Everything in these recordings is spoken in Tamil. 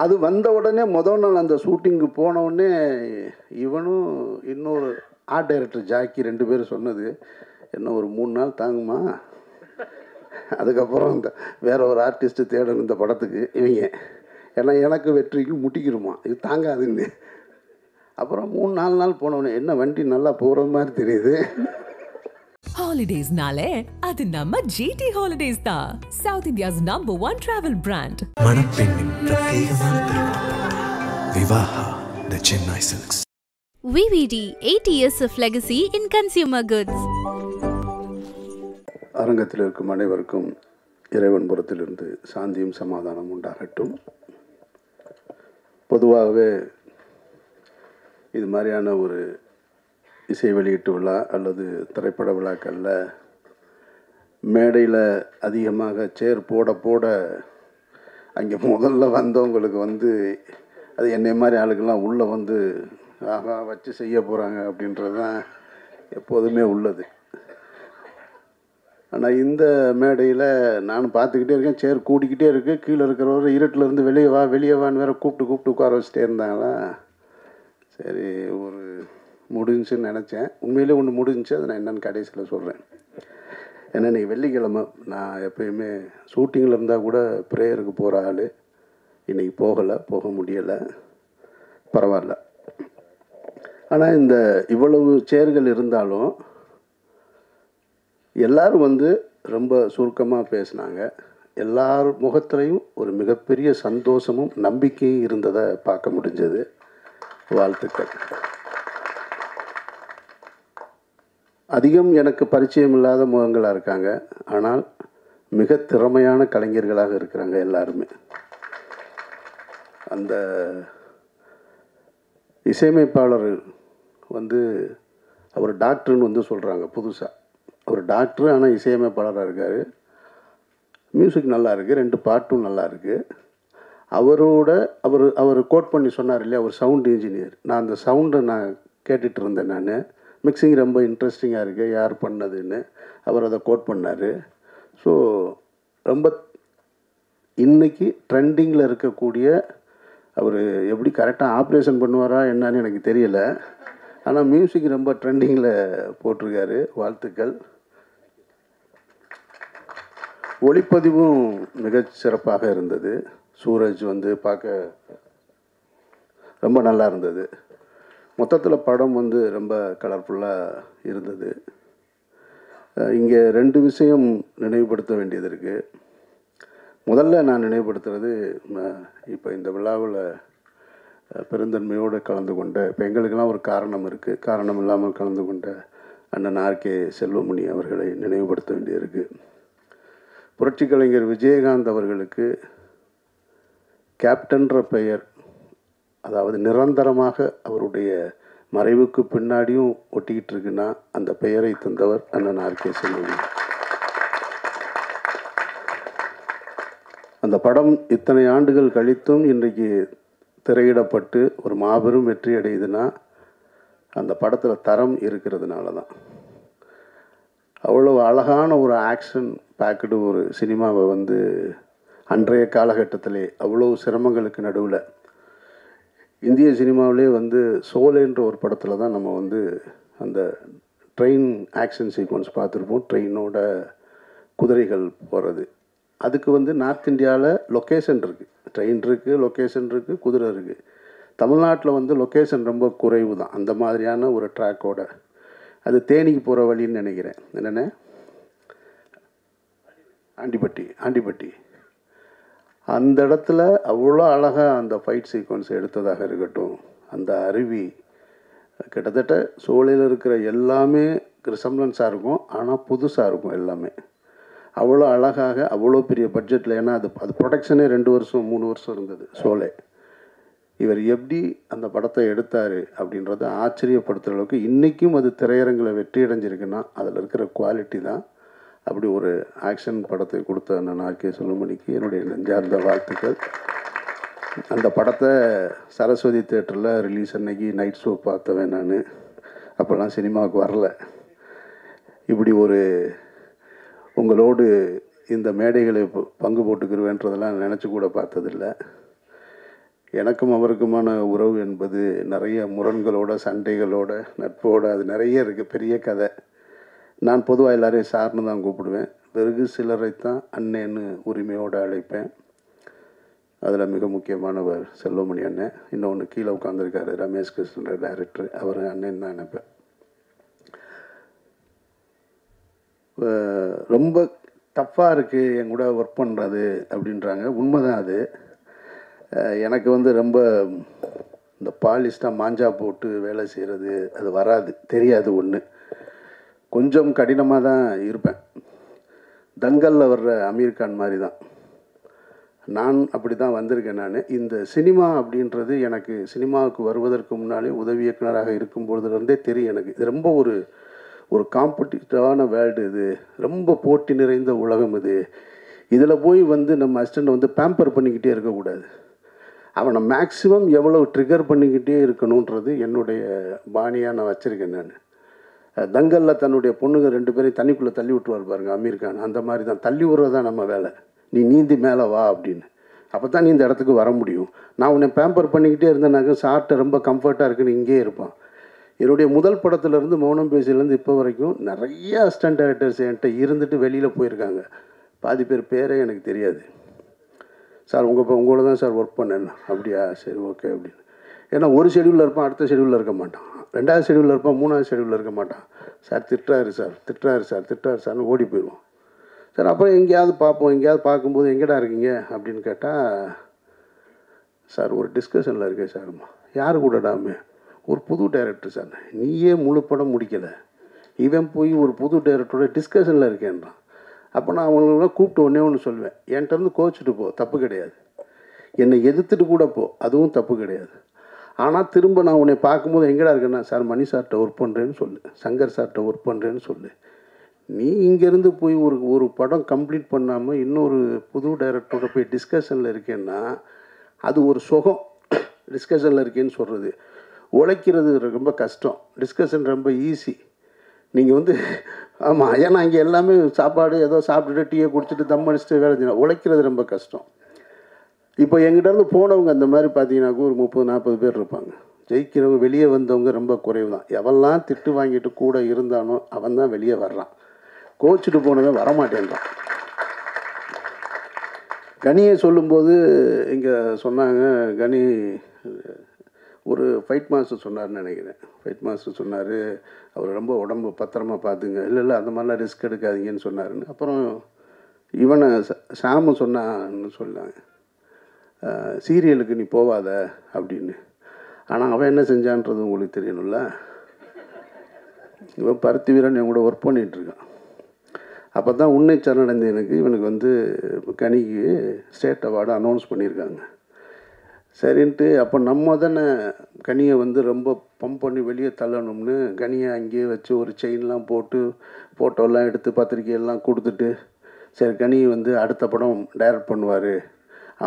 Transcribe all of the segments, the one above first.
அது வந்த உடனே முதல் நாள் அந்த ஷூட்டிங்கு போன உடனே இவனும் இன்னொரு ஆர்ட் டைரக்டர் ஜாக்கி 2 பேரும் சொன்னது, என்ன ஒரு 3 நாள் தாங்குமா, அதுக்கப்புறம் இந்த வேற ஒரு ஆர்டிஸ்ட்டு தேடணும் இந்த படத்துக்கு இவங்க, ஏன்னா எனக்கு வெற்றிக்கு முட்டிக்கிருமா இது தாங்காதுன்னு. அப்புறம் 3-4 நாள் போனவொடனே என்ன வண்டி நல்லா போகிற மாதிரி தெரியுது. ஹாலிடேஸ்னாலே அது நம்ம ஜிடி ஹாலிடேஸ் தான், சவுத் இந்தியாஸ் #1 டிராவல் பிராண்ட். மணப்பெண்ணின் பிரத்யேகமான திருமணம் விவாஹா தி Chennai silks. VVD 80 years of legacy in consumer goods. அரங்கத்தில் இருக்கும் அனைவருக்கும் இறைவன் புறத்திலிருந்து சாந்தியும் சமாதானம் உண்டாகட்டும். பொதுவாகவே இது மாதிரியான ஒரு இசை வெளியீட்டு விழா அல்லது திரைப்பட விழாக்களில் மேடையில் அதிகமாக சேர் போட போட அங்கே முதல்ல வந்தவங்களுக்கு வந்து அது என்னை மாதிரி ஆளுக்கெல்லாம் உள்ளே வந்து ஆகா வச்சு செய்ய போகிறாங்க அப்படின்றது தான் எப்போதுமே உள்ளது. ஆனால் இந்த மேடையில் நான் பார்த்துக்கிட்டே இருக்கேன், சேர் கூடிக்கிட்டே இருக்குது, கீழே இருக்கிறவர் இருட்டிலேருந்து வெளியே வா வெளியே வான்னு வேறு கூப்பிட்டு உட்கார வச்சுட்டே இருந்தாங்களா. சரி ஒரு முடிஞ்சுன்னு நினச்சேன். உண்மையிலே ஒன்று முடிஞ்சிச்சு, அதை நான் என்னென்னு கடைசியில் சொல்கிறேன். ஏன்னா இன்றைக்கி வெள்ளிக்கிழமை, நான் எப்பயுமே ஷூட்டிங்கில் இருந்தால் கூட ப்ரேயருக்கு போகிற ஆள், இன்றைக்கி போக முடியலை, பரவாயில்ல. ஆனால் இந்த இவ்வளவு சேர்கள் இருந்தாலும் எல்லோரும் வந்து ரொம்ப சுருக்கமாக பேசினாங்க. எல்லார் முகத்துலையும் ஒரு மிகப்பெரிய சந்தோஷமும் நம்பிக்கையும் இருந்ததை பார்க்க முடிஞ்சது. வாழ்த்துக்கள். அதிகம் எனக்கு பரிச்சயம் இல்லாத முகங்களாக இருக்காங்க, ஆனால் மிக திறமையான கலைஞர்களாக இருக்கிறாங்க எல்லாருமே. அந்த இசையமைப்பாளர் வந்து அவர் டாக்டர்னு வந்து சொல்கிறாங்க புதுசாக. அவர் டாக்டர் ஆனால் இசையமைப்பாளராக இருக்கார். மியூசிக் நல்லா இருக்குது, 2 பாட்டும் நல்லா இருக்குது. அவரோட அவர் கோட் பண்ணி சொன்னார் இல்லையா, அவர் சவுண்ட் இன்ஜினியர். நான் அந்த சவுண்டை நான் கேட்டுட்டு இருந்தேன். நான் மிக்சிங் ரொம்ப இன்ட்ரெஸ்டிங்காக இருக்குது, யார் பண்ணதுன்னு அவர் அதை கோட் பண்ணார். ஸோ ரொம்ப இன்றைக்கி ட்ரெண்டிங்கில் இருக்கக்கூடிய அவர் எப்படி கரெக்டாக ஆப்ரேஷன் பண்ணுவாரா என்னன்னு எனக்கு தெரியலை, ஆனால் மியூசிக் ரொம்ப ட்ரெண்டிங்கில் போட்டிருக்காரு. வாழ்த்துக்கள். ஒளிப்பதிவும் மிகச் சிறப்பாக இருந்தது. சூரஜ் வந்து பார்க்க ரொம்ப நல்லா இருந்தது. மொத்தத்தில் படம் வந்து ரொம்ப கலர்ஃபுல்லாக இருந்தது. இங்கே 2 விஷயம் நினைவுபடுத்த வேண்டியது இருக்குது. முதல்ல நான் நினைவுபடுத்துறது, இப்போ இந்த விழாவில் பெருந்தன்மையோடு கலந்து கொண்ட, இப்போ எங்களுக்கெல்லாம் ஒரு காரணம் இருக்குது, காரணம் இல்லாமல் கலந்து கொண்ட அண்ணன் ஆர்கே செல்வமணி அவர்களை நினைவுபடுத்த வேண்டியிருக்கு. புரட்சி கலைஞர் விஜயகாந்த் அவர்களுக்கு கேப்டன்ற பெயர், அதாவது நிரந்தரமாக அவருடைய மறைவுக்கு பின்னாடியும் ஒட்டிக்கிட்டு இருக்குன்னா அந்த பெயரை தந்தவர் அண்ணன் ஆர்கே செல்வமணி. அந்த படம் இத்தனை ஆண்டுகள் கழித்தும் இன்றைக்கு திரையிடப்பட்டு ஒரு மாபெரும் வெற்றி அடையுதுன்னா அந்த படத்தில் தரம் இருக்கிறதுனால தான். அவ்வளோ அழகான ஒரு ஆக்ஷன் பேக்கடு ஒரு சினிமாவை வந்து அன்றைய காலகட்டத்திலே அவ்வளோ சிரமங்களுக்கு நடுவில் இந்திய சினிமாவிலே வந்து சோலேன்ற ஒரு படத்தில் தான் நம்ம வந்து அந்த ட்ரெயின் ஆக்ஷன் சீக்வன்ஸ் பார்த்துருப்போம். ட்ரெயினோட குதிரைகள் போகிறது. அதுக்கு வந்து நார்த் இந்தியாவில் லொக்கேஷன் இருக்குது, ட்ரெயின் இருக்குது, லொக்கேஷன் இருக்குது, குதிரை இருக்குது. தமிழ்நாட்டில் வந்து லொக்கேஷன் ரொம்ப குறைவு தான். அந்த மாதிரியான ஒரு ட்ராக்கோட அது தேனிக்கு போகிற வழின்னு நினைக்கிறேன். என்னென்ன ஆண்டிப்பட்டி அந்த இடத்துல அவ்வளோ அழகாக அந்த ஃபைட் சீக்வன்ஸ் எடுத்ததாக இருக்கட்டும். அந்த அருவி கிட்டத்தட்ட சோலையில் இருக்கிற எல்லாமே ரிசம்லன்ஸாக இருக்கும், ஆனால் புதுசாக இருக்கும் எல்லாமே. அவ்வளோ அழகாக அவ்வளோ பெரிய பட்ஜெட்டில், ஏன்னா அது ப்ரொடக்ஷனே 2 வருஷம் 3 வருஷம் இருந்தது சோலை. இவர் எப்படி அந்த படத்தை எடுத்தார் அப்படின்றத ஆச்சரியப்படுத்துகிற அளவுக்கு இன்றைக்கும் அது திரையரங்கில் வெற்றி அடைஞ்சிருக்குன்னா அதில் இருக்கிற குவாலிட்டி தான். அப்படி ஒரு ஆக்ஷன் படத்தை கொடுத்த அண்ணன் ஆர்கே செல்வமணிக்கு என்னுடைய நெஞ்சார்ந்த வாழ்த்துக்கள். அந்த படத்தை சரஸ்வதி தேட்டரில் ரிலீஸ் அன்னைக்கு நைட் ஷோ பார்த்தவன் நான். அப்போல்லாம் சினிமாவுக்கு வரல. இப்படி ஒரு உங்களோடு இந்த மேடைகளை பங்கு போட்டுக்கிருவேன்றதெல்லாம் நினச்சி கூட பார்த்ததில்லை. எனக்கும் அவருக்குமான உறவு என்பது நிறைய முரண்களோட, சண்டைகளோட, நட்போட, அது நிறைய இருக்குது. பெரிய கதை. நான் பொதுவாக எல்லாரையும் சார்னு தான் கூப்பிடுவேன். பிறகு சிலரை தான் அண்ணேன்னு உரிமையோடு அழைப்பேன். அதில் மிக முக்கியமானவர் செல்வமணி அண்ணன். இன்னொன்று கீழே உட்காந்துருக்காரு ரமேஷ் கிருஷ்ணன் டைரக்டர், அவர் அண்ணன் தான் நினைப்பேன். ரொம்ப டஃப்பாக இருக்குது என் கூட ஒர்க் பண்ணுறது அப்படின்றாங்க. உண்மைதான் அது. எனக்கு வந்து ரொம்ப இந்த பாலிஸ்டாக மாஞ்சா போட்டு வேலை செய்கிறது அது வராது, தெரியாது. ஒன்று கொஞ்சம் கடினமாக தான் இருப்பேன். தங்கலில் வர்ற அமீர் கான் மாதிரி தான் நான் அப்படி தான் வந்திருக்கேன். நான் இந்த சினிமா அப்படின்றது எனக்கு சினிமாவுக்கு வருவதற்கு முன்னாலே உதவி இயக்குனராக இருக்கும்பொழுதுலேருந்தே தெரியும் எனக்கு. இது ரொம்ப ஒரு காம்படிட்டிவான வேர்ல்டு. இது ரொம்ப போட்டி நிறைந்த உலகம். இதில் போய் வந்து நம்ம அசிஸ்டண்ட் வந்து பேம்பர் பண்ணிக்கிட்டே இருக்கக்கூடாது. அவனை மேக்ஸிமம் எவ்வளோ ட்ரிகர் பண்ணிக்கிட்டே இருக்கணுன்றது என்னுடைய பாணியாக நான் வச்சுருக்கேன். நான் தங்கலில் தன்னுடைய பொண்ணுங்க 2 பேரையும் தண்ணிக்குள்ளே தள்ளி விட்டுருவார் பாருங்க அமீர் கான். அந்த மாதிரி தான் தள்ளி விடுறது தான் நம்ம வேலை. நீ நீந்தி மேலே வா அப்படின்னு. அப்போ தான் நீ இந்த இடத்துக்கு வர முடியும். நான் உன்னை பேம்பர் பண்ணிக்கிட்டே இருந்தேனாக்க சார்ட்ட ரொம்ப கம்ஃபர்ட்டாக இருக்குன்னு இங்கே இருப்பான். என்னுடைய முதல் படத்துலேருந்து மௌனம் பேசிலேருந்து இப்போ வரைக்கும் நிறைய அசிஸ்டன்ட் டைரக்டர்ஸ் என்கிட்ட இருந்துட்டு வெளியில் போயிருக்காங்க. பாதி பேரே எனக்கு தெரியாது. சார் உங்களோட தான் சார் ஒர்க் பண்ணேன். அப்படியா, சரி ஓகே அப்படின்னு. ஏன்னா ஒரு ஷெடியூலில் இருப்பான், அடுத்த ஷெடியூலில் இருக்க மாட்டான். 2வது ஷெடியூலில் இருப்பான், 3வது ஷெடியூலில் இருக்க மாட்டான். சார் திட்டுறாரு சார்னு ஓடி போயிடுவோம். சார் அப்புறம் எங்கேயாவது பார்ப்போம். எங்கேயாவது பார்க்கும்போது எங்கடா இருக்கீங்க அப்படின்னு கேட்டால், சார் ஒரு டிஸ்கஷனில் இருக்கேன் சார்மா. யார் கூடடாமே? ஒரு புது டைரக்டர் சார். நீயே முழு படம் முடிக்கலை, இவன் போய் ஒரு புது டைரக்டரோட டிஸ்கஷனில் இருக்கேன்றான். அப்போ நான் அவங்களெலாம் கூப்பிட்டு ஒன்று சொல்லுவேன், என்கிட்ட கோச்சிட்டு போ, தப்பு கிடையாது. என்னை எதிர்த்துட்டு கூட போ, அதுவும் தப்பு கிடையாது. ஆனால் திரும்ப நான் உன்னை பார்க்கும்போது எங்கடா இருக்கேன்னா, சார் மணி சார்கிட்ட ஒர்க் பண்ணுறேன்னு சொல்லு, சங்கர் சார்கிட்ட ஒர்க் பண்ணுறேன்னு சொல்லு. நீ இங்கேருந்து போய் ஒரு படம் கம்ப்ளீட் பண்ணாமல் இன்னொரு புது டைரக்டரோட போய் டிஸ்கஷனில் இருக்கேன்னா அது ஒரு சுகம். டிஸ்கஷனில் இருக்கேன்னு சொல்கிறது, உழைக்கிறது ரொம்ப கஷ்டம், டிஸ்கஷன் ரொம்ப ஈஸி. நீங்கள் வந்து ஆமாம், ஏன்னா இங்கே எல்லாமே சாப்பாடு ஏதோ சாப்பிட்டுட்டு டீயை குடிச்சிட்டு தம் அடிச்சுட்டு வேலை செய்யணும். உழைக்கிறது ரொம்ப கஷ்டம். இப்போ எங்கிட்டேருந்து போனவங்க அந்த மாதிரி பார்த்தீங்கன்னாக்கா ஒரு 30-40 பேர் இருப்பாங்க. ஜெயிக்கிறவங்க வெளியே வந்தவங்க ரொம்ப குறைவு தான். எவெல்லாம் திட்டு வாங்கிட்டு கூட இருந்தானோ அவன் தான் வெளியே வர்றான். கோச்சிட்டு போனவன் வரமாட்டேன்றான். கனியை சொல்லும்போது இங்கே சொன்னாங்க, கனி ஒரு ஃபைட் மாஸ்டர் சொன்னார்னு நினைக்கிறேன். ஃபைட் மாஸ்டர் சொன்னார், அவர் ரொம்ப உடம்பு பத்திரமா பார்த்துங்க. இல்லை அந்த மாதிரிலாம் ரிஸ்க் எடுக்காதீங்கன்னு சொன்னாருன்னு. அப்புறம் இவனை சாம சொன்னான்னு சொன்னாங்க, சீரியலுக்கு நீ போவாத அப்படின்னு. ஆனால் அவன் என்ன செஞ்சான்றது உங்களுக்கு தெரியணும்ல. இவன் பருத்தி வீரன் என் கூட ஒர்க் பண்ணிகிட்ருக்கான். அப்போ தான் உன்னை சரணடைந்தனுக்கு இவனுக்கு வந்து கனிக்கு ஸ்டேட் அவார்டு அனௌன்ஸ் பண்ணியிருக்காங்க. சரின்ட்டு அப்போ நம்ம தானே கனியை வந்து ரொம்ப பம்ப் பண்ணி வெளியே தள்ளணும்னு கனியை அங்கேயே வச்சு ஒரு செயின்லாம் போட்டு ஃபோட்டோலாம் எடுத்து பத்திரிக்கையெல்லாம் கொடுத்துட்டு, சரி கனி வந்து அடுத்த படம் டைரக்ட் பண்ணுவார்,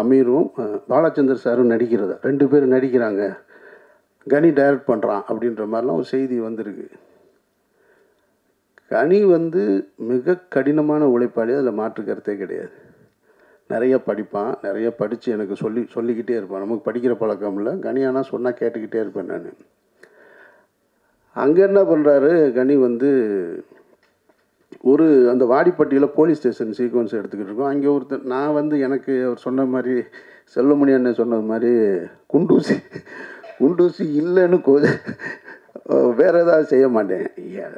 அமீரும் பாலச்சந்தர் சாரும் நடிக்கிறதா, 2 பேரும் நடிக்கிறாங்க, கனி டைரக்ட் பண்ணுறான் அப்படின்ற மாதிரிலாம் ஒரு செய்தி வந்திருக்கு. கனி வந்து மிக கடினமான உழைப்பாளி, அதில் மாற்று கருத்தே கிடையாது. நிறைய படிப்பான், நிறைய படித்து எனக்கு சொல்லிக்கிட்டே இருப்பான். நமக்கு படிக்கிற பழக்கம் இல்லை, கனி ஆனால் சொன்னால் கேட்டுக்கிட்டே இருப்பேன் நான். அங்கே என்ன பண்ணுறாரு கனி வந்து ஒரு அந்த வாடிப்பட்டியில் போலீஸ் ஸ்டேஷன் சீக்வன்ஸ் எடுத்துக்கிட்டு இருக்கோம். அங்கே ஒருத்தர் நான் வந்து எனக்கு அவர் சொன்ன மாதிரி செல்வமணி அண்ணன் சொன்னது மாதிரி குண்டூசி இல்லைன்னு வேறு ஏதாவது செய்ய மாட்டேன்.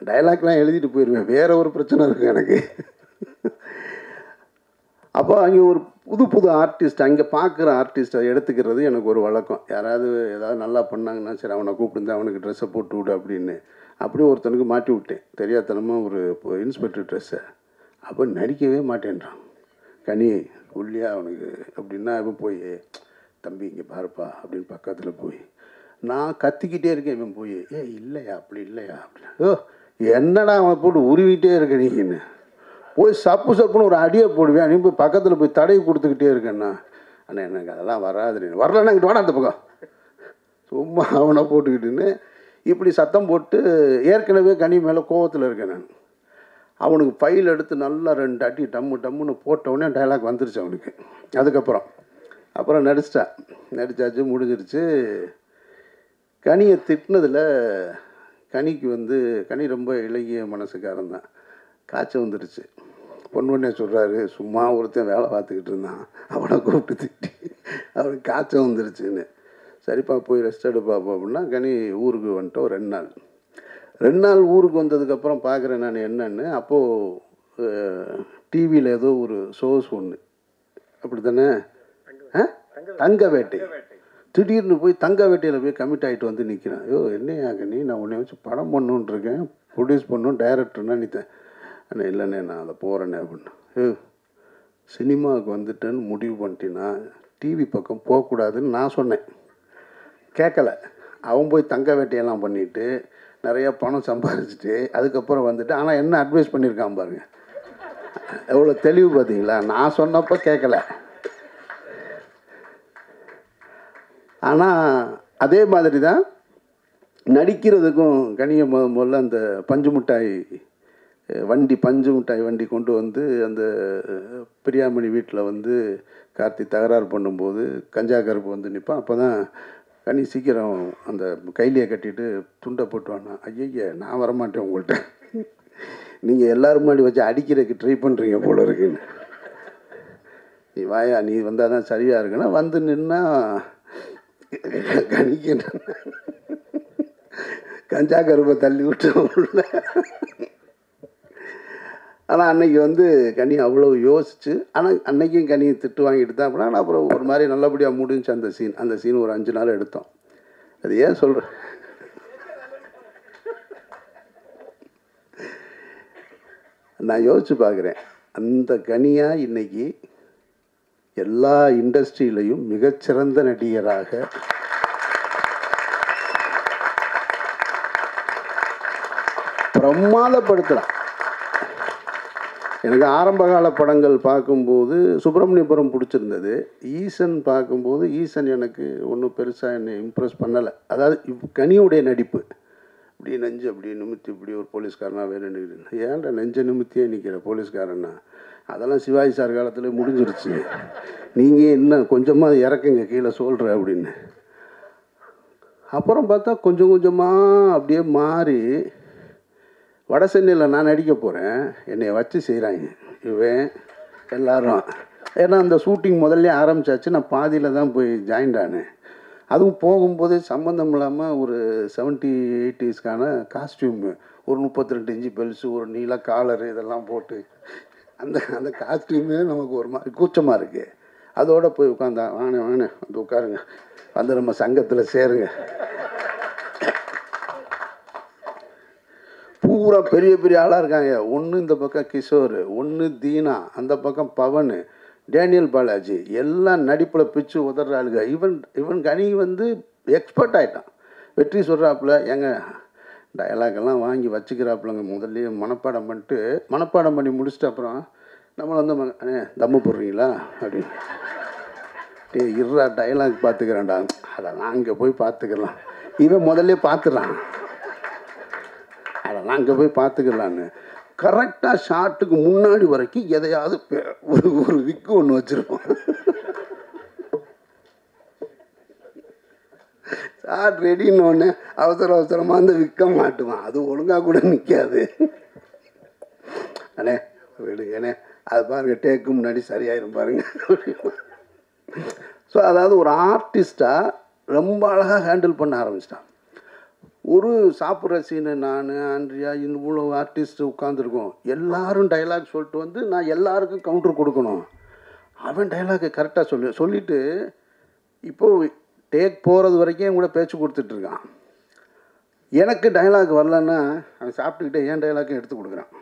டைலாக்லாம் எழுதிட்டு போயிடுவேன், வேறு ஒரு பிரச்சனை இருக்குது எனக்கு. அப்போ அங்கே ஒரு புது ஆர்டிஸ்ட், அங்கே பார்க்குற ஆர்டிஸ்ட்டை எடுத்துக்கிறது எனக்கு ஒரு வழக்கம். யாராவது ஏதாவது நல்லா பண்ணாங்கன்னா சரி அவனை கூப்பிட்டு அவனுக்கு ட்ரெஸ்ஸை போட்டு விடு அப்படின்னு. அப்படியே ஒருத்தனுக்கு மாட்டி விட்டேன் தெரியாதனமாக ஒரு இன்ஸ்பெக்டர் ட்ரெஸ்ஸை. அப்போ நடிக்கவே மாட்டேன்றான் கனி உள்ளியா அவனுக்கு அப்படின்னா. இப்போ போய் தம்பி இங்கே பாருப்பா அப்படின்னு பக்கத்தில் போய் நான் கத்திக்கிட்டே இருக்கேன். இவன் போய் இல்லையா அப்படி இல்லையா அப்படின்னா, என்னடா அவனை போட்டு உருவிட்டே இருக்க நீங்கன்னு போய் சப்புன்னு ஒரு அடியை போடுவேன். நீ போய் பக்கத்தில் போய் தடவி கொடுத்துக்கிட்டே இருக்கேன்னா, அண்ணா எனக்கு அதெல்லாம் வராது, நீ வரலன்னா இங்கிட்டு வாடா அந்த பக்கம், சும்மா அவனை போட்டுக்கிட்டுன்னு இப்படி சத்தம் போட்டு ஏற்கனவே கனி மேலே கோவத்தில் இருக்கேன் நான். அவனுக்கு ஃபைல் எடுத்து நல்லா 2 அடி டம்முன்னு போட்டவுடனே டைலாக் வந்துருச்சு அவனுக்கு. அதுக்கப்புறம் நடிச்சிட்டேன். நடித்தாச்சு, முடிஞ்சிருச்சு. கனியை திட்டினதில் கனிக்கு வந்து கனி ரொம்ப இலகிய மனசுக்காரன் தான். காய்ச்சல் வந்துருச்சு. பொன்வண்ணே சொல்கிறாரு, சும்மா ஒருத்தன் வேலை பார்த்துக்கிட்டு இருந்தான், அவனை கூப்பிட்டு திட்டி அவனுக்கு காய்ச்சல் வந்துருச்சுன்னு. சரிப்பா போய் ரெஸ்ட் எடுப்பாப்பா அப்படின்னா கனி ஊருக்கு வந்துட்டோம். 2 நாள் ஊருக்கு வந்ததுக்கப்புறம் பார்க்குறேன் நான் என்னன்னு. அப்போது டிவியில் ஏதோ ஒரு ஷோஸ் ஒன்று, அப்படி தானே, தங்க வேட்டை. திடீர்னு போய் தங்க வேட்டையில் போய் கமிட் ஆகிட்டு வந்து நிற்கிறேன். ஐயோ என்னையா கனி, நான் உன்னை வச்சு படம் பண்ணணுன்னு இருக்கேன், ப்ரொடியூஸ் பண்ணணும், டைரக்டர்னா நிற்றேன். அண்ணே இல்லைண்ணே நான் அதை போகிறேண்ணே அப்படின்னா. சினிமாவுக்கு வந்துட்டேன்னு முடிவு பண்ணிட்டேன்னா டிவி பக்கம் போகக்கூடாதுன்னு நான் சொன்னேன். கேட்கல. அவன் போய் தங்க வேட்டையெல்லாம் பண்ணிவிட்டு நிறையா பணம் சம்பாதிச்சுட்டு அதுக்கப்புறம் வந்துட்டு, ஆனால் என்ன அட்வைஸ் பண்ணியிருக்கான் பாருங்க, எவ்வளோ தெளிவு பார்த்தீங்களா. நான் சொன்னப்போ கேட்கல. ஆனால் அதே மாதிரி தான் நடிக்கிறதுக்கும் கனியை முதல்ல அந்த பஞ்சு மிட்டாய் வண்டி கொண்டு வந்து அந்த பிரியாமணி வீட்டில் வந்து கார்த்தி தகராறு பண்ணும்போது கஞ்சா கருப்பு வந்து நிற்பான். அப்போ தான் கனி சீக்கிரம் அந்த கைலியை கட்டிட்டு துண்டை போட்டுவானா. ஐய நான் வரமாட்டேன் உங்கள்கிட்ட, நீங்கள் எல்லோரும் முன்னாடி வச்சு அடிக்கிறதுக்கு ட்ரை பண்ணுறீங்க போல இருக்குன்னு. நீ வாயா, நீ வந்தால் தான் சரியாக இருக்குன்னா வந்து நின்னா கனிக்கு கஞ்சா கருப்பை தள்ளி விட்டு. ஆனால் அன்றைக்கி வந்து கனி அவ்வளோ யோசிச்சு, ஆனால் அன்றைக்கும் கனியை திட்டு வாங்கிட்டு தான் அப்படின்னா. அப்புறம் ஒரு மாதிரி நல்லபடியாக முடிஞ்சு அந்த சீன் ஒரு 5 நாள் எடுத்தோம். அது ஏன் சொல்கிறேன், நான் யோசித்து பார்க்குறேன், அந்த கனியாக இன்றைக்கி எல்லா இண்டஸ்ட்ரியிலையும் மிகச்சிறந்த நடிகராக பிரமாதப்படுத்தலாம். எனக்கு ஆரம்பகால படங்கள் பார்க்கும்போது சுப்பிரமணியபுரம் பிடிச்சிருந்தது. ஈசன் பார்க்கும்போது ஈசன் எனக்கு ஒன்றும் பெருசாக என்னை இம்ப்ரெஸ் பண்ணலை. அதாவது கனியுடைய நடிப்பு இப்படி நெஞ்சு அப்படி நிமித்தி இப்படி ஒரு போலீஸ்காரனா வேணும். ஏன்டா நெஞ்சை நிமித்தியே நிற்கிற போலீஸ்காரன்னா, அதெல்லாம் சிவாஜி சார் காலத்தில் முடிஞ்சிருச்சு, நீங்கள் இன்னும் கொஞ்சமாக இறக்குங்க கீழே சொல்கிற அப்படின்னு. அப்புறம் பார்த்தா கொஞ்சம் கொஞ்சமாக அப்படியே மாறி வட சென்னையில் நான் நடிக்க போகிறேன், என்னை வச்சு செய்கிறாங்க இவன் எல்லோரும். ஏன்னா அந்த ஷூட்டிங் முதல்ல ஆரம்பித்தாச்சு, நான் பாதியில் தான் போய் ஜாயின்ட் ஆனேன். அதுவும் போகும்போது சம்மந்தம் இல்லாமல் ஒரு 70s 80s காஸ்டியூமு, ஒரு 32 இன்ச்சு பெல்ஸு, ஒரு நீல காலரு, இதெல்லாம் போட்டு அந்த காஸ்டியூமே நமக்கு ஒரு மாதிரி கூச்சமாக இருக்குது. அதோடு போய் உட்காந்தா வாங்க வந்து உட்காருங்க, வந்து நம்ம சங்கத்தில் சேருங்க. பூரா பெரிய பெரிய ஆளாக இருக்காங்க. ஒன்று இந்த பக்கம் கிஷோர், ஒன்று தீனா, அந்த பக்கம் பவன், டேனியல் பாலாஜி, எல்லாம் நடிப்பில் பிச்சு உதற ஆளுங்க. இவன் கனி வந்து எக்ஸ்பர்ட் ஆகிட்டான். வெற்றி சொல்கிறாப்புல எங்க டயலாக்கெல்லாம் வாங்கி வச்சுக்கிறாப்புலங்க, முதல்ல மனப்பாடம் பண்ணி முடிச்சுட்டு அப்புறம் நம்மளை வந்து தம்மு போடுறீங்களா அப்படின்னு, இருறா டயலாக் பார்த்துக்கிறேன்டா, அதெல்லாம் அங்கே போய் பார்த்துக்கலாம். இவன் முதல்ல பார்த்துறான், அதெல்லாம் அங்கே போய் பார்த்துக்கலான்னு கரெக்டாக ஷார்ட்டுக்கு முன்னாடி வரைக்கும் எதையாவது ஒரு விக்கு ஒன்று வச்சுருப்போம். ஷார்ட் ரெடின்னு ஒன்று அவசரமாக அந்த விற்க மாட்டுவான், அது ஒழுங்காக கூட நிற்காது. அண்ணே விடுங்கண்ணே, அது பாருங்க டேக்கு முன்னாடி சரியாயிரும் பாருங்க. ஸோ அதாவது ஒரு ஆர்டிஸ்டாக ரொம்ப அழகாக ஹேண்டில் பண்ண ஆரம்பிச்சிட்டான். ஒரு சாப்பிட்ற சீனு நான் ஆண்ட்ரியா இவ்வளோ ஆர்டிஸ்ட்டு உட்காந்துருக்கோம், எல்லோரும் டைலாக் சொல்லிட்டு வந்து நான் எல்லாருக்கும் கவுண்டர் கொடுக்கணும். அவன் டைலாக்கு கரெக்டாக சொல்லிவிட்டு இப்போது டேக் போகிறது வரைக்கும் என் கூட பேச்சு கொடுத்துட்ருக்கான். எனக்கு டைலாக் வரலன்னா அவன் சாப்பிட்டுக்கிட்டே என் டைலாக்கும் எடுத்து கொடுக்குறான்.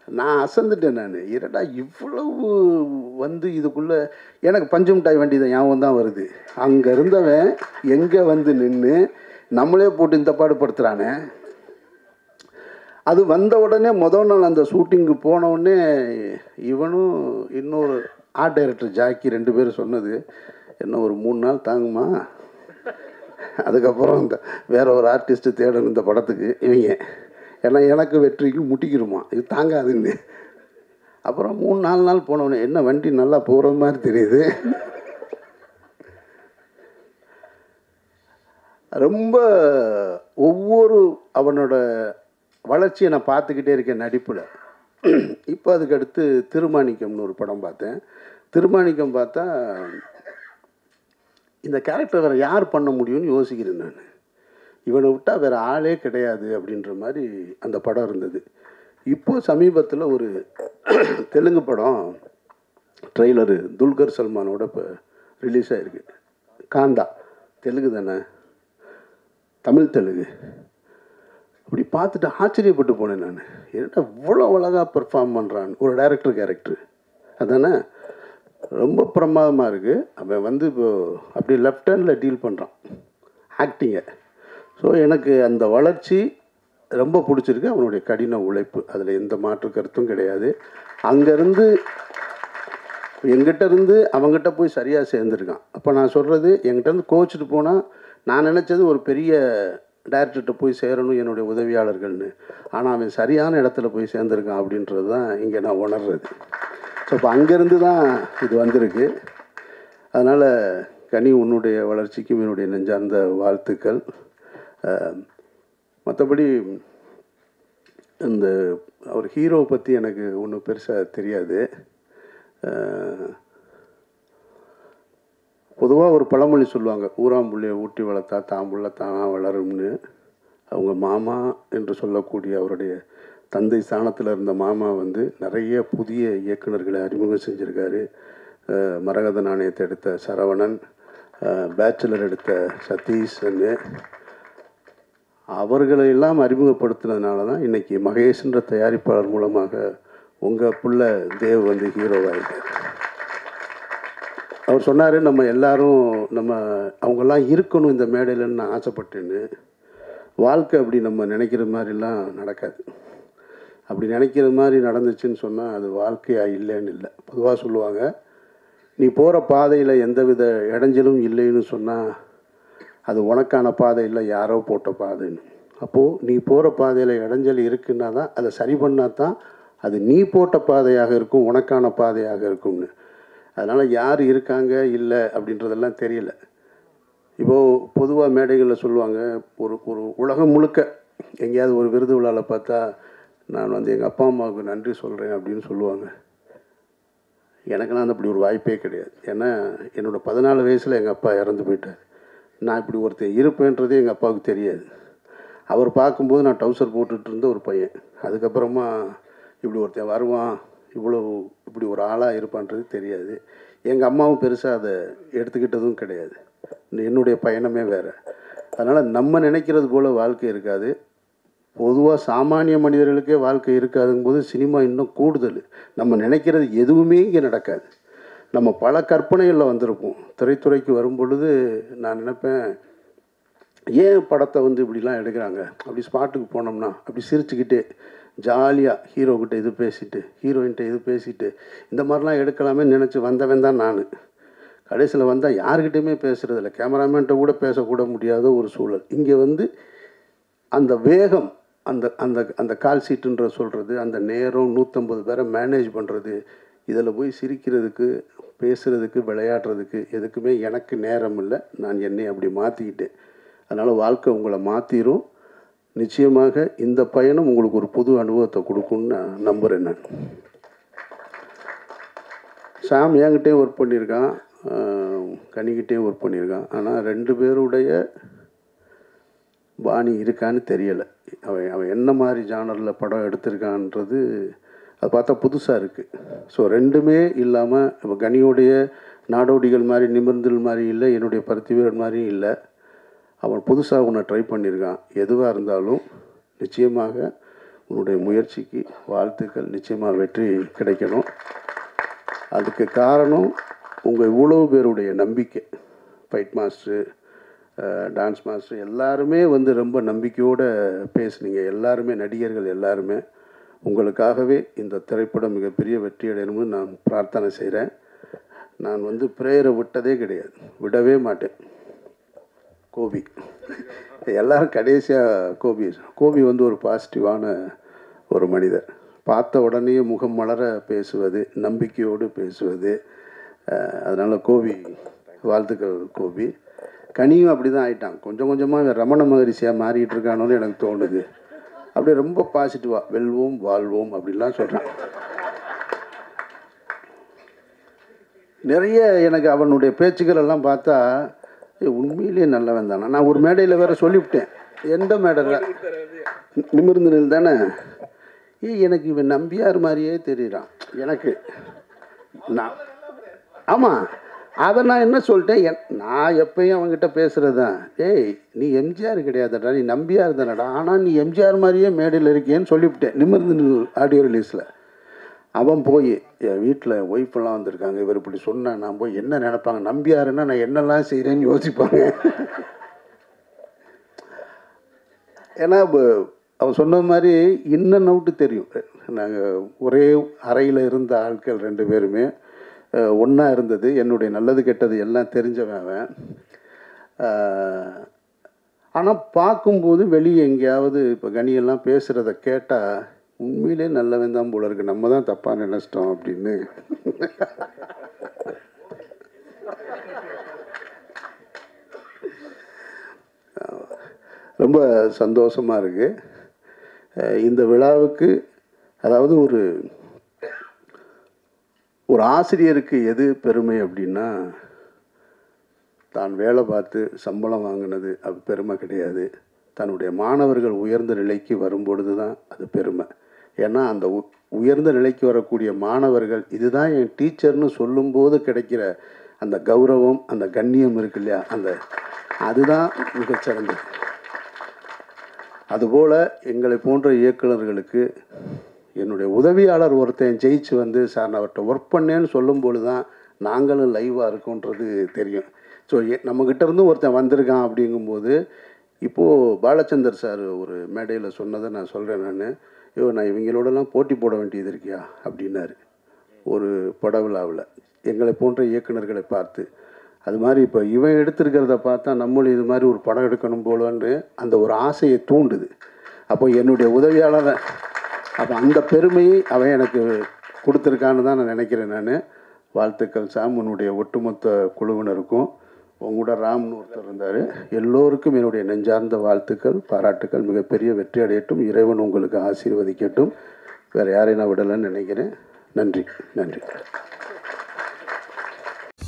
நான் அசந்துட்டேன். நான் இரடா இவ்வளவு வந்து இதுக்குள்ளே எனக்கு பஞ்சு மிட்டாய் வண்டி தான் ஞாபகம் தான் வருது. அங்கே இருந்தவன் எங்கே வந்து நின்று நம்மளே போட்டு இந்த பாடுபடுத்துகிறானே. அது வந்த உடனே முதல் நாள் அந்த ஷூட்டிங்கு போனவுடனே இவனும் இன்னொரு ஆர்ட் டைரக்டர் ஜாக்கி 2 பேரும் சொன்னது, என்ன ஒரு 3 நாள் தாங்குமா, அதுக்கப்புறம் இந்த வேற ஒரு ஆர்டிஸ்ட்டு தேடணும் இந்த படத்துக்கு இவங்க, ஏன்னா எனக்கு வெற்றிக்கு முட்டிக்கிருமா இது தாங்காதுன்னு. அப்புறம் 3-4 நாள் போனவொடனே என்ன வண்டி நல்லா போகிற மாதிரி தெரியுது, ரொம்ப ஒவ்வொரு அவனோட வளர்ச்சியை நான் பார்த்துக்கிட்டே இருக்கேன் நடிப்பில். இப்போ அதுக்கு அடுத்து திருமாணிக்கம்னு ஒரு படம் பார்த்தேன். திருமாணிக்கம் பார்த்தா இந்த கேரக்டர் வேறு யார் பண்ண முடியும்னு யோசிக்கிறேன் நான். இவனை விட்டால் வேறு ஆளே கிடையாது அப்படின்ற மாதிரி அந்த படம் இருந்தது. இப்போது சமீபத்தில் ஒரு தெலுங்கு படம் ட்ரெய்லரு துல்கர் சல்மானோட இப்போ ரிலீஸ் ஆகிருக்கு. காந்தா தெலுங்கு தானே, தமிழ் தெலுங்கு. அப்படி பார்த்துட்டு ஆச்சரியப்பட்டு போனேன் நான். ஏன்னா இவ்வளோ அழகாக பெர்ஃபார்ம் பண்ணுறான் ஒரு டைரக்டர் கேரக்டர் அதானே, ரொம்ப பிரமாதமாக இருக்குது. அவன் வந்து இப்போது அப்படி லெஃப்ட் ஹேண்டில் டீல் பண்ணுறான் ஆக்டிங்கை. ஸோ எனக்கு அந்த வளர்ச்சி ரொம்ப பிடிச்சிருக்கு. அவனுடைய கடின உழைப்பு, அதில் எந்த மாற்று கருத்தும் கிடையாது. அங்கேருந்து எங்கிட்ட இருந்து அவங்ககிட்ட போய் சரியாக சேர்ந்துருக்கான். அப்போ நான் சொல்கிறது, என்கிட்டருந்து கோச்சிட்டு போனால் நான் நினச்சது ஒரு பெரிய டைரக்டர்கிட்ட போய் சேரணும் என்னுடைய உதவியாளர்கள்னு. ஆனால் அவன் சரியான இடத்துல போய் சேர்ந்துருக்கான் அப்படின்றது தான் இங்கே நான் உணர்றது. ஸோ இப்போ அங்கேருந்து தான் இது வந்திருக்கு. அதனால் கனி, உன்னுடைய வளர்ச்சிக்கும் என்னுடைய நெஞ்சார்ந்த வாழ்த்துக்கள். மற்றபடி இந்த அவர் ஹீரோவை பற்றி எனக்கு ஒன்றும் பெருசாக தெரியாது. பொதுவாக ஒரு பழமொழி சொல்லுவாங்க, ஊராம்புள்ளையை ஊட்டி வளர்த்தா தாம்புள்ள தானாக வளரும்னு. அவங்க மாமா என்று சொல்லக்கூடிய அவருடைய தந்தை ஸ்தானத்தில் இருந்த மாமா வந்து நிறைய புதிய இயக்குநர்களை அறிமுகம் செஞ்சுருக்காரு. மரகத நாணயத்தை எடுத்த சரவணன், பேச்சுலர் எடுத்த சதீஷ்ன்னு, அவர்களையெல்லாம் அறிமுகப்படுத்தினதுனால தான் இன்றைக்கி மகேஷ்ன்ற தயாரிப்பாளர் மூலமாக உங்கள் புள்ள தேவ் வந்து ஹீரோவாகிட்டார். அவர் சொன்னார், நம்ம எல்லாரும் அவங்கெல்லாம் இருக்கணும் இந்த மேடையிலன்னு நான் ஆசைப்பட்டேன்னு. வாழ்க்கை அப்படி நம்ம நினைக்கிற மாதிரிலாம் நடக்காது. அப்படி நினைக்கிற மாதிரி நடந்துச்சுன்னு சொன்னால் அது வாழ்க்கையாக இல்லைன்னு இல்லை. பொதுவாக சொல்லுவாங்க, நீ போகிற பாதையில் எந்தவித இடைஞ்சலும் இல்லைன்னு சொன்னால் அது உனக்கான பாதை இல்லை, யாரோ போட்ட பாதைன்னு. அப்போது நீ போகிற பாதையில் இடைஞ்சல் இருக்குன்னா தான், அதை சரி பண்ணால் தான் அது நீ போட்ட பாதையாக இருக்கும், உனக்கான பாதையாக இருக்கும்னு. அதனால் யார் இருக்காங்க இல்லை அப்படின்றதெல்லாம் தெரியல. இப்போது பொதுவாக மேடைகளில் சொல்லுவாங்க, ஒரு உலகம் முழுக்க எங்கேயாவது ஒரு விருது விழாவில் பார்த்தா நான் வந்து எங்கள் அப்பா அம்மாவுக்கு நன்றி சொல்கிறேன் அப்படின்னு சொல்லுவாங்க. எனக்கெல்லாம் அப்படி ஒரு வாய்ப்பே கிடையாது. ஏன்னா என்னோடய 14 வயசில் எங்கள் அப்பா இறந்து போயிட்டார். நான் இப்படி ஒருத்தர் இருப்பேன்றதே எங்கள் அப்பாவுக்கு தெரியாது. அவர் பார்க்கும்போது நான் டவுசர் போட்டுட்டு இருந்த ஒரு பையன். அதுக்கப்புறமா இப்படி ஒருத்தன் வருவான், இப்படி ஒரு ஆளாக இருப்பான்றது தெரியாது. எங்கள் அம்மாவும் பெருசாக அதை எடுத்துக்கிட்டதும் கிடையாது. என்னுடைய பயணமே வேறு. அதனால் நம்ம நினைக்கிறது போல் வாழ்க்கை இருக்காது. பொதுவாக சாமானிய மனிதர்களுக்கே வாழ்க்கை இருக்காதுங்கும்போது சினிமா இன்னும் கூடுதல். நம்ம நினைக்கிறது எதுவுமே இங்கே நடக்காது. நம்ம பல கற்பனைகளில் வந்திருப்போம். திரைத்துறைக்கு வரும் பொழுது நான் நினைப்பேன், ஏன் படத்தை வந்து இப்படிலாம் எடுக்கிறாங்க, அப்படி ஸ்பாட்டுக்கு போனோம்னா அப்படி சிரிச்சுக்கிட்டே ஜாலியாக ஹீரோக்கிட்ட இது பேசிட்டு ஹீரோயின்கிட்ட இது பேசிட்டு இந்த மாதிரிலாம் எடுக்கலாமே நினச்சி வந்தவன் தான் நான். கடைசியில் வந்தால் யாருக்கிட்டையுமே பேசுகிறதில்ல, கேமராமேன்ட்ட கூட பேசக்கூட முடியாத ஒரு சூழல். இங்கே வந்து அந்த வேகம், அந்த அந்த அந்த கால் சீட்டுன்ற சொல்கிறது, அந்த நேரம், 150 பேரை மேனேஜ் பண்ணுறது, இதில் போய் சிரிக்கிறதுக்கு, பேசுகிறதுக்கு, விளையாடுறதுக்கு எதுக்குமே எனக்கு நேரம் இல்லை. நான் என்னை அப்படி மாற்றிக்கிட்டேன். அதனால் வாழ்க்கை உங்களை மாற்றிடும். நிச்சயமாக இந்த பயணம் உங்களுக்கு ஒரு புது அனுபவத்தை கொடுக்குன்னு நான் நம்புகிறேன். நான் சாம் என்கிட்டே ஒர்க் பண்ணியிருக்கான், கனிக்கிட்டே ஒர்க் பண்ணியிருக்கான். ஆனால் 2 பேருடைய பாணி இருக்கான்னு தெரியலை. அவன் என்ன மாதிரி ஜானரில் படம் எடுத்திருக்கான்றது அது பார்த்தா புதுசாக இருக்குது. ஸோ 2மே இல்லாமல் இப்போ கனியோடைய நாடோடிகள் மாதிரி நிமிர்ந்தல் மாதிரி இல்லை, என்னுடைய பருத்தி வீரன் மாதிரியும் இல்லை. அவன் புதுசாக உன்னை ட்ரை பண்ணியிருக்கான். எதுவாக இருந்தாலும் நிச்சயமாக உன்னுடைய முயற்சிக்கு வாழ்த்துக்கள். நிச்சயமாக வெற்றி கிடைக்கணும். அதுக்கு காரணம் உங்கள் இவ்வளோ பேருடைய நம்பிக்கை. ஃபைட் மாஸ்டரு, டான்ஸ் மாஸ்டர் எல்லாருமே வந்து ரொம்ப நம்பிக்கையோடு பேசுனீங்க. எல்லாருமே நடிகர்கள் எல்லாருமே உங்களுக்காகவே இந்த திரைப்படம் மிகப்பெரிய வெற்றி அடையணும்னு நான் பிரார்த்தனை செய்கிறேன். நான் வந்து ப்ரேயரை விட்டதே கிடையாது, விடவே மாட்டேன். கோபி எல்லோரும் கடைசியாக கோபி வந்து ஒரு பாசிட்டிவான ஒரு மனிதர். பார்த்த உடனே முகம் மலர பேசுவது, நம்பிக்கையோடு பேசுவது. அதனால் கோபி வாழ்த்துக்கள். கோபி கனியும் அப்படி தான் ஆயிட்டான். கொஞ்சம் கொஞ்சமாக ரமண மகரிஷியாக மாறிட்டு இருக்கானோன்னு எனக்கு தோணுது. அப்படியே ரொம்ப பாசிட்டிவாக வெல்வோம் வாழ்வோம் அப்படின்லாம் சொல்கிறான். நிறைய எனக்கு அவனுடைய பேச்சுக்கள் எல்லாம் பார்த்தா உண்மையிலேயே நல்லவன் தானே. நான் ஒரு மேடையில் வேற சொல்லிவிட்டேன். எந்த மேடையில்? நிமிர்ந்து நில் தானே. எனக்கு இவன் நம்பியார் மாதிரியே தெரியுறான் எனக்கு. நான் ஆமாம், அதை நான் என்ன சொல்லிட்டேன், நான் எப்பயும் அவங்ககிட்ட பேசுகிறது தான், ஏய் நீ எம்ஜிஆர் கிடையாதுடா, நீ நம்பியார் தானடா, ஆனால் நீ எம்ஜிஆர் மாதிரியே மேடையில் இருக்கேன்னு சொல்லிவிட்டேன் நிமிர்ந்து நில் ஆடியோ ரிலீஸில். அவன் போய் என் வீட்டில் ஒய்ஃபெல்லாம் வந்திருக்காங்க, இவர் இப்படி சொன்னேன், நான் போய் என்ன நினைப்பாங்க, நம்பியாருன்னா நான் என்னெல்லாம் செய்கிறேன்னு யோசிப்பாங்க. ஏன்னா அவன் சொன்ன மாதிரி இன்னும் நவுட்டு தெரியும். நாங்கள் ஒரே அறையில் இருந்த ஆட்கள் 2 பேருமே ஒன்றா இருந்தது. என்னுடைய நல்லது கெட்டது எல்லாம் தெரிஞ்சவன் அவன். ஆனால் பார்க்கும்போது வெளியே எங்கேயாவது இப்போ கனியெல்லாம் பேசுகிறத கேட்டால் உண்மையிலே நல்லவன் தான் போல இருக்கு, நம்ம தான் தப்பாக நினச்சிட்டோம் அப்படின்னு. ரொம்ப சந்தோஷமாக இருக்குது இந்த விழாவுக்கு. அதாவது ஒரு ஆசிரியருக்கு எது பெருமை அப்படின்னா, தான் வேலை பார்த்து சம்பளம் வாங்கினது அது பெருமை கிடையாது. தன்னுடைய மாணவர்கள் உயர்ந்த நிலைக்கு வரும்பொழுது தான் அது பெருமை. ஏன்னா அந்த உயர்ந்த நிலைக்கு வரக்கூடிய மாணவர்கள் இதுதான் என் டீச்சர்னு சொல்லும்போது கிடைக்கிற அந்த கௌரவம், அந்த கண்ணியம் இருக்கு இல்லையா, அதுதான் மிகச்சிறந்தது. அதுபோல் எங்களை போன்ற இயக்குநர்களுக்கு என்னுடைய உதவியாளர் ஒருத்தன் ஜெயிச்சு வந்து, சார் நான் அவர்கிட்ட ஒர்க் பண்ணேன்னு சொல்லும்போது தான் நாங்களும் லைவாக இருக்கோன்றது தெரியும். ஸோ நம்மக்கிட்ட இருந்தும் ஒருத்தன் வந்திருக்கான் அப்படிங்கும்போது, இப்போது பாலச்சந்தர் சார் ஒரு மேடையில் சொன்னதை நான் சொல்கிறேன். நான் இவங்களோடலாம் போட்டி போட வேண்டியது இருக்கியா அப்படின்னாரு ஒரு பட விழாவில் எங்களை போன்ற இயக்குநர்களை பார்த்து. அது மாதிரி இப்போ இவன் எடுத்திருக்கிறத பார்த்தா நம்மளும் இது மாதிரி ஒரு படம் எடுக்கணும் போலன்னு அந்த ஒரு ஆசையை தூண்டுது. அப்போ என்னுடைய உதவியாளர், அப்போ அந்த பெருமையை அவன் எனக்கு கொடுத்துருக்கான்னு தான் நான் நினைக்கிறேன். நான் வாழ்த்துக்கள் சாம், உன்னுடைய ஒட்டுமொத்த குழுவினருக்கும். உங்களோட ராம்னு ஒருத்தர் இருந்தார், எல்லோருக்கும் என்னுடைய நெஞ்சார்ந்த வாழ்த்துக்கள், பாராட்டுக்கள். மிகப்பெரிய வெற்றி அடையட்டும், இறைவன் உங்களுக்கு ஆசீர்வதிக்கட்டும். வேறு யாரையும் நான் விடலைன்னு நினைக்கிறேன். நன்றி நன்றி.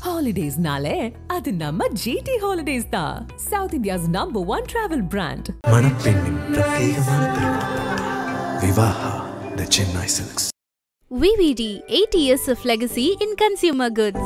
Holidays nale adu namma GT Holidays da, South India's #1 travel brand. மணப்பெண்ணின் பிரத்யேகமான திருமணம் விவாஹா தி Chennai silks. VVD, 80 years of legacy in consumer goods.